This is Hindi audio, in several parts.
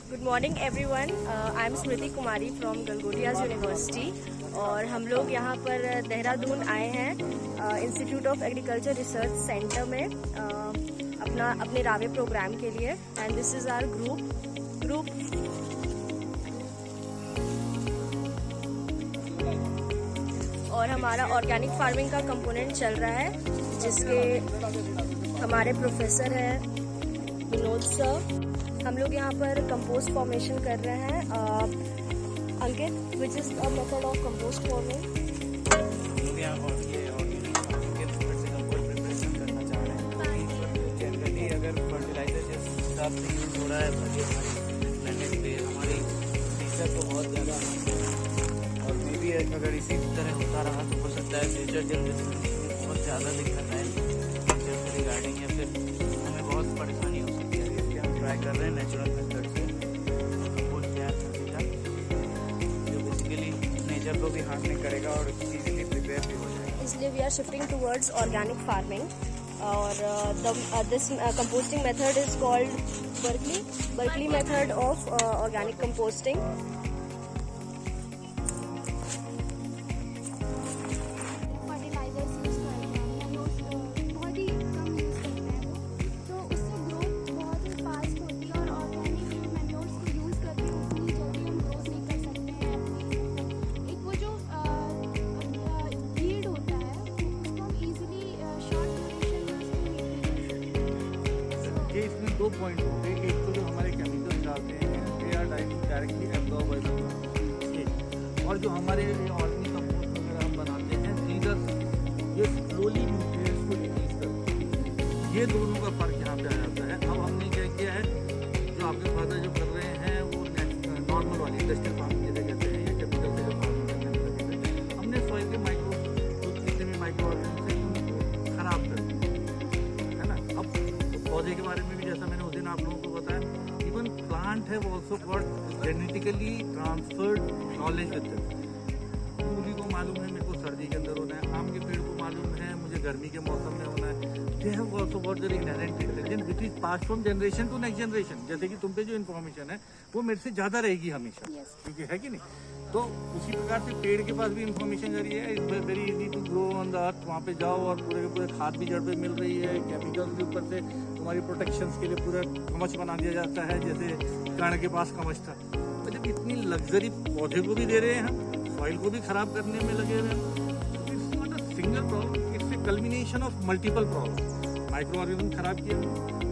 Good morning everyone, I am Smriti Kumari from Galgotias university और हम लोग यहाँ पर देहरादून आए हैं institute of agriculture research centre में अपने रावे प्रोग्राम के लिए। And this is our group और हमारा ऑर्गेनिक फार्मिंग का कंपोनेंट चल रहा है, जिसके हमारे प्रोफेसर हैं विनोद सर। हम लोग यहाँ पर कंपोस्ट फॉर्मेशन कर रहे हैं। Ankit, which is the method of compost forming? हम लोग यहाँ के से कंपोस्ट प्रिपरेशन करना चाह रहे हैं। जनरली अगर फर्टिलाइजर जिस हिसाब से यूज़ हो रहा है हमारी प्लेनेट पे, हमारी नेचर को बहुत ज़्यादा, और मे भी अगर इसी तरह होता रहा तो हो सकता है फ्यूचर जनरेशन में बहुत ज़्यादा दिक्कत आए नेचर से रिगार्डिंग, या फिर हमें बहुत परेशानी हो सकती है। इसलिए हम ट्राई कर रहे हैं नेचुरल मेथड से कंपोस्ट तैयार करने का, जो बेसिकली नेचर को भी हार्म नहीं करेगा और इजीली प्रिपेयर भी हो जाएगा। इसलिए we are shifting towards organic farming और this composting method is called Berkeley method of organic composting. इसमें दो पॉइंट हो गए। एक तो जो हमारे केमिकल्स डालते हैं they are directly absorb by the plant, और जो हमारे ऑर्गेनिक कंपोस्ट वगैरह हम बनाते हैं सीधर ये स्लोली न्यूट्रिएंट्स को रिलीज करते हैं। ये दोनों का फर्क यहाँ पे आ जाता है। अब हमने क्या किया है, जो आपके फादर जो कर रहे हैं वो नॉर्मल वाली इंडस्ट्रियल फार्मिंग जैसे कहते हैं या केमिकल से जो फार्मिंग करते हैं, हमने सॉइल के माइक्रो ऑर्गेनिज्म से खराब कर दिया है ना। अब पौधे के बारे में भी जैसा मैंने उस दिन आप लोगों को बताया, even plant have also got genetically transferred knowledge with them. मूली को मालूम है मेरे को सर्दी के अंदर होना है, आम के पेड़ को मालूम है मुझे गर्मी के मौसम में होना है। They have also got their inherent intelligence which is passed from generation to next generation. जैसे कि तुम पे जो इन्फॉर्मेशन है वो मेरे से ज़्यादा रहेगी हमेशा, क्योंकि है कि नहीं। तो उसी प्रकार से पेड़ के पास भी इन्फॉर्मेशन जा रही है, it's very easy to grow on the earth. वहाँ पे जाओ और पूरे के पूरे खाद भी जड़ पे मिल रही है, केमिकल्स के ऊपर से तुम्हारी प्रोटेक्शंस के लिए पूरा कवच बना दिया जाता है, जैसे कर्ण के पास कवच था। तो जब इतनी लग्जरी पौधे को भी दे रहे हैं हम, सॉइल को भी खराब करने में लगे हुए हैं, it's not a single problem, it's a culmination of multiple problem. Micro organism खराब किया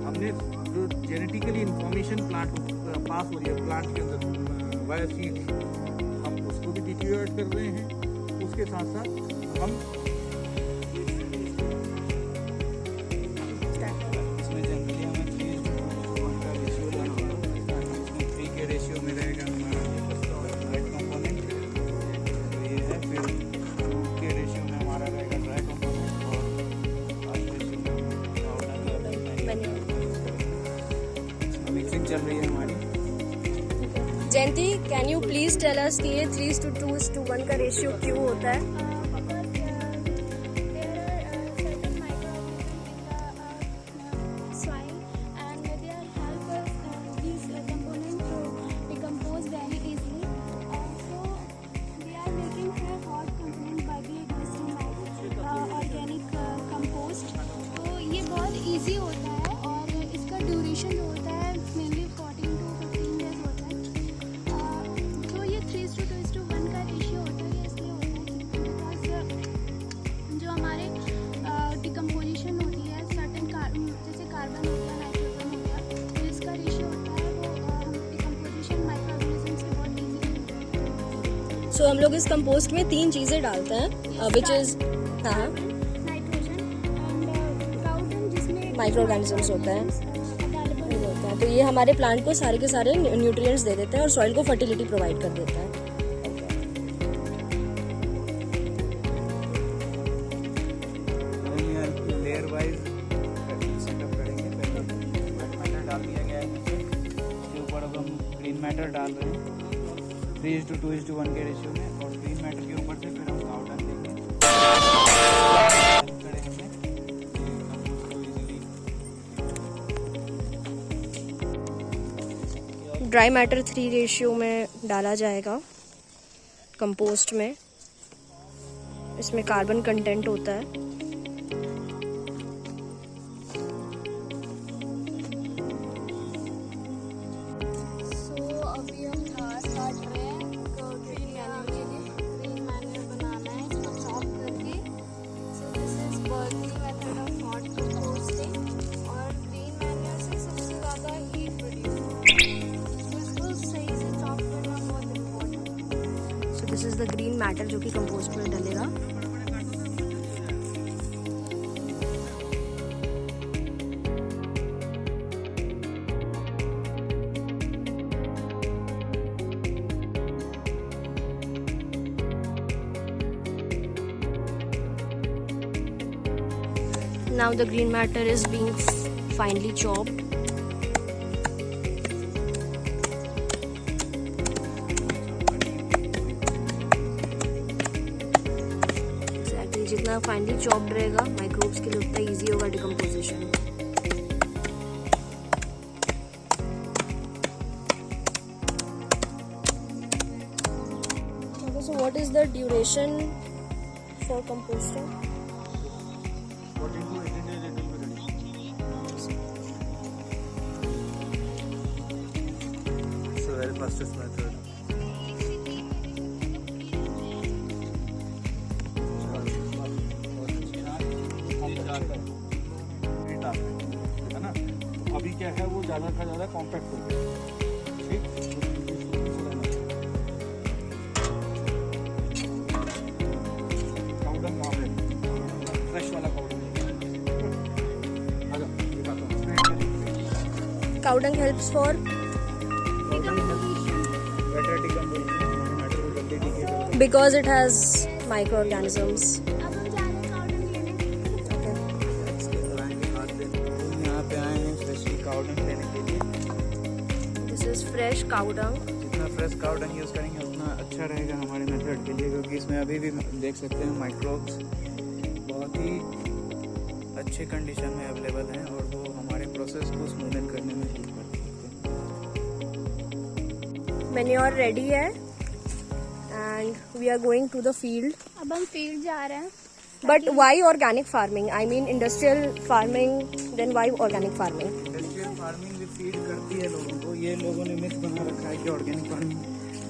हमने, जो जेनेटिकली इंफॉर्मेशन प्लांट पास हो रही है प्लांट के अंदर वाया सीड्स, हम उसको भी डिटीरियोरेट कर रहे हैं। उसके साथ साथ हम इसमें जनरली हमें 3:1 का रेशियो लेना होगा। इसमें 3 के रेशियो में रहेगा हमारा वेट कंपोनेंट, तो ये है। फिर 2 के रेशियो में हमारा रहेगा ड्राई कंपोनेंट, और 5 रेशियो में पाउडर। मिक्सिंग चल रही है हमारी। Jayanti, can you please tell us कि ये 3:2:1 का रेशियो क्यों होता है? ईजी होता है और इसका ड्यूरेशन जो होता है मेनली 14 to 15 डेज होता है। तो ये 3:2:1 का रेशियो होता है, ये इसलिए होता है बिकॉज जो हमारे डिकम्पोजिशन होती है सर्टेन जैसे कार्बन हो गया, नाइट्रोजन हो गया, तो इसका रेशियो होता है वो डिकम्पोजिशन माइक्रो ऑर्गेनिज्म से बहुत ईजी। सो हम लोग इस कंपोस्ट में 3 चीज़ें डालते हैं, विच इज़ माइक्रो ऑर्गेनिजम्स होता है। तो ये हमारे प्लांट को सारे के सारे न्यूट्रिएंट्स दे देते हैं और सॉइल को फर्टिलिटी प्रोवाइड कर देता है। लेयर वाइज सेटअप करेंगे। पहले वेट मैटर डाल दिया गया है नीचे, उसके ऊपर अब हम ग्रीन मैटर डाल रहे हैं 3:2:1 के रेशियो में, और ग्रीन मैटर के ऊपर से फिर हम पाउडर देंगे। ड्राई मैटर 3 रेशियो में डाला जाएगा कंपोस्ट में। इसमें कार्बन कंटेंट होता है। अभी हम घास काट रहे हैं ग्रीन मैन्योर बनाना है, इसको चॉप करके। So this is Berkeley method of hot composting. और ग्रीन मैन्योर से सबसे ज़्यादा हीट प्रोड्यूस होती है, तो इसको सही से चॉप करना बहुत इम्पोर्टेंट है। सो this is the green matter जो कि कंपोस्ट में डलेगा। Now the green matter is being finely chopped. Exactly, जितना finely chopped रहेगा माइक्रोब्स के लिए उतना easy होगा decomposition. Okay, so what is the duration for composting? 14 to 18 days it will be ready. It's the very fastest method. है ना? तो अभी क्या है वो ज़्यादा का ज़्यादा कॉम्पैक्ट हो गया। ठीक, काउडंग वहाँ पे फ्रेश वाला cow dung. Cow dung helps for better decomposition, matter will जल्दी decay करता है। because it has microorganisms. अब हम जा रहे हैं काउडंग लेने। यहाँ पे आए हैं फ्रेशली काउ डंग लेने के लिए। This is fresh cow dung. जितना फ्रेश काउ डंग यूज़ करेंगे उतना अच्छा रहेगा हमारे मेथड के लिए, क्योंकि इसमें अभी भी देख सकते हैं माइक्रोब्स बहुत ही अच्छे कंडीशन में अवेलेबल हैं और वो हमारे प्रोसेस को स्मूदन करने में हेल्प करते हैं। Manure ready है and we are going to the field. अब हम फील्ड जा रहे हैं। But why organic farming? I mean industrial farming, then why organic farming? Industrial farming भी फीड करती है लोगों को। ये लोगों ने मिथ बना रखा है कि ऑर्गेनिक फार्मिंग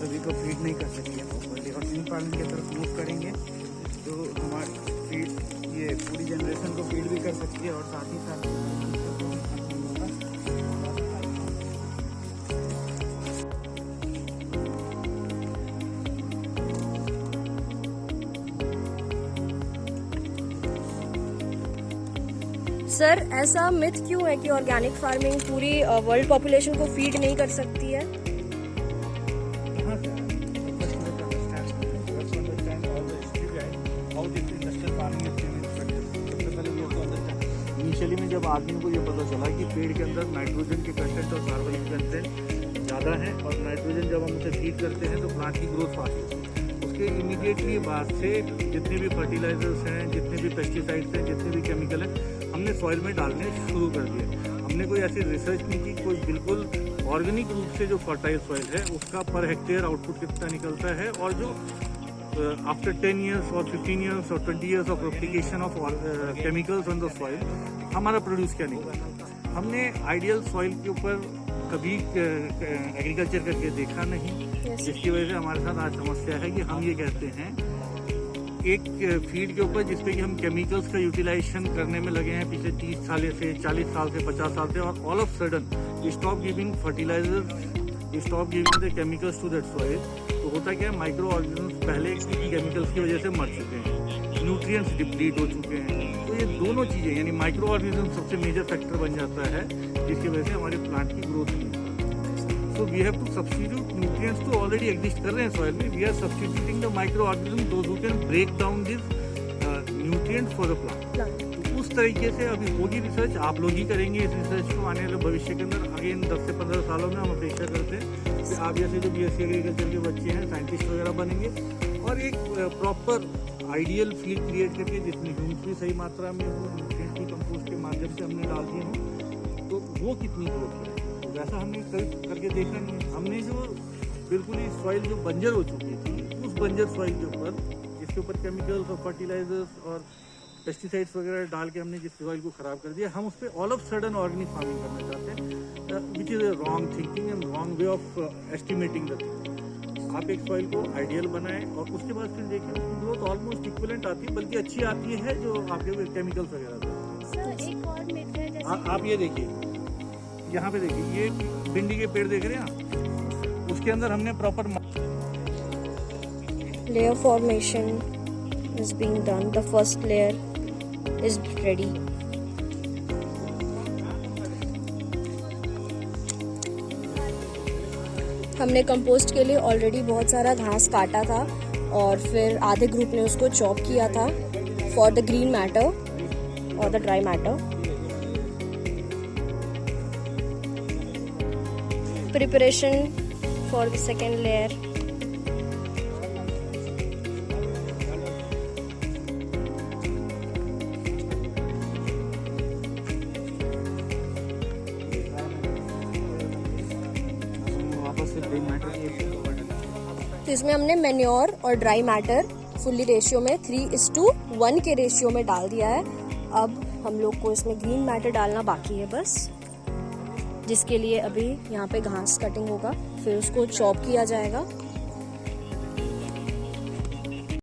सभी को फीड नहीं कर सकती है प्रॉपर्ली। ऑर्गेनिक फार्मिंग की तरफ मूव करेंगे तो हमारी फीड ये पूरी जनरेशन को फीड भी कर सकती है और साथ ही साथ सर ऐसा मिथ क्यों है कि ऑर्गेनिक फार्मिंग पूरी वर्ल्ड पॉपुलेशन को फीड नहीं कर सकती है? कहाँ से आया? First we have to understand all the history behind how this industrial farming is being affected. सबसे पहले we have to understand. Initially में जब आदमी को ये पता चला कि पेड़ के अंदर नाइट्रोजन के कंटेंट और कार्बन के कंटेंट ज़्यादा है और नाइट्रोजन जब हम उसे फीड करते हैं तो प्लांट की ग्रोथ फास्ट होती है, उसके इमीडिएटली बाद से जितने भी फर्टिलाइजर्स हैं, जितने भी पेस्टिसाइड्स हैं, जितने भी केमिकल हैं, हमने सॉइल में डालने शुरू कर दिए। हमने कोई ऐसी रिसर्च नहीं की, कोई बिल्कुल ऑर्गेनिक रूप से जो फर्टाइल सॉइल है उसका पर हेक्टेयर आउटपुट कितना निकलता है और जो आफ्टर 10 years और 15 years और 20 years of application of chemicals on the soil हमारा प्रोड्यूस क्या निकलता है। हमने आइडियल सॉइल के ऊपर कभी एग्रीकल्चर करके देखा नहीं, जिसकी वजह से हमारे साथ आज समस्या है कि हम ये कहते हैं एक फीड के ऊपर जिसपे कि हम केमिकल्स का यूटिलाइजेशन करने में लगे हैं पिछले 30 साल से, 40 साल से, 50 साल से, और all of sudden we stop giving fertilisers, we stop giving the chemicals to that soil. तो होता क्या है, माइक्रो ऑर्गेनिज्म पहले केमिकल्स की वजह से मर चुके हैं, न्यूट्रिएंट्स डिप्लीट हो चुके हैं। तो ये दोनों चीज़ें यानी माइक्रो ऑर्गेनिज्म सबसे मेजर फैक्टर बन जाता है जिसकी वजह से हमारे प्लांट की ग्रोथ नहीं होती। So we have to substitute nutrients तो ऑलरेडी एग्जिस्ट कर रहे हैं सॉइल में, we are substituting the micro organism those who can break down this nutrients for the plant. उस तरीके से अभी होगी रिसर्च, आप लोग ही करेंगे इस रिसर्च को आने वाले भविष्य के अंदर। अगेन 10 से 15 सालों में हम अपेक्षा करते हैं कि आप जैसे जो BSc एग्रीकल्चर के बच्चे हैं साइंटिस्ट वगैरह बनेंगे और एक प्रॉपर आइडियल फील्ड क्रिएट करके जिसमें ह्यूमस भी सही मात्रा में हो, न्यूट्रिएंट्स भी कंपोस्ट के माध्यम से हमने डाल दिए हों, तो वो कितनी ग्रोथ है वैसा हमने कभी करके देखा नहीं। हमने जो बिल्कुल ही सॉइल जो बंजर हो चुकी थी, उस बंजर सॉइल के ऊपर जिसके ऊपर केमिकल्स और फर्टिलाइजर्स और पेस्टिसाइड्स वगैरह डाल के हमने जिस सॉइल को ख़राब कर दिया, हम उस पर all of sudden organic farming करना चाहते हैं, which is a wrong thinking and wrong way of estimating the thing. आप एक सॉइल को आइडियल बनाएं और उसके बाद फिर देखिए उसकी ग्रोथ ऑलमोस्ट इक्विवेलेंट आती है, बल्कि अच्छी आती है जो आपके केमिकल्स वगैरह से। सर एक और मिथ है जैसे आप ये देखिए, यहाँ पे देखिए, ये भिंडी के पेड़ देख रहे हैं आप, उसके अंदर हमने proper Layer formation is being done. The first layer is ready. हमने कंपोस्ट के लिए ऑलरेडी बहुत सारा घास काटा था और फिर आधे ग्रुप ने उसको चॉप किया था फॉर द ग्रीन मैटर और the dry matter. Preparation for the second layer. वापस से ग्रीन मैटर तो इसमें हमने मैन्योर और ड्राई मैटर फुल्ली रेशियो में 3:1 के रेशियो में डाल दिया है। अब हम लोग को इसमें ग्रीन मैटर डालना बाकी है बस, जिसके लिए अभी यहाँ पे घास कटिंग होगा, फिर उसको चॉप किया जाएगा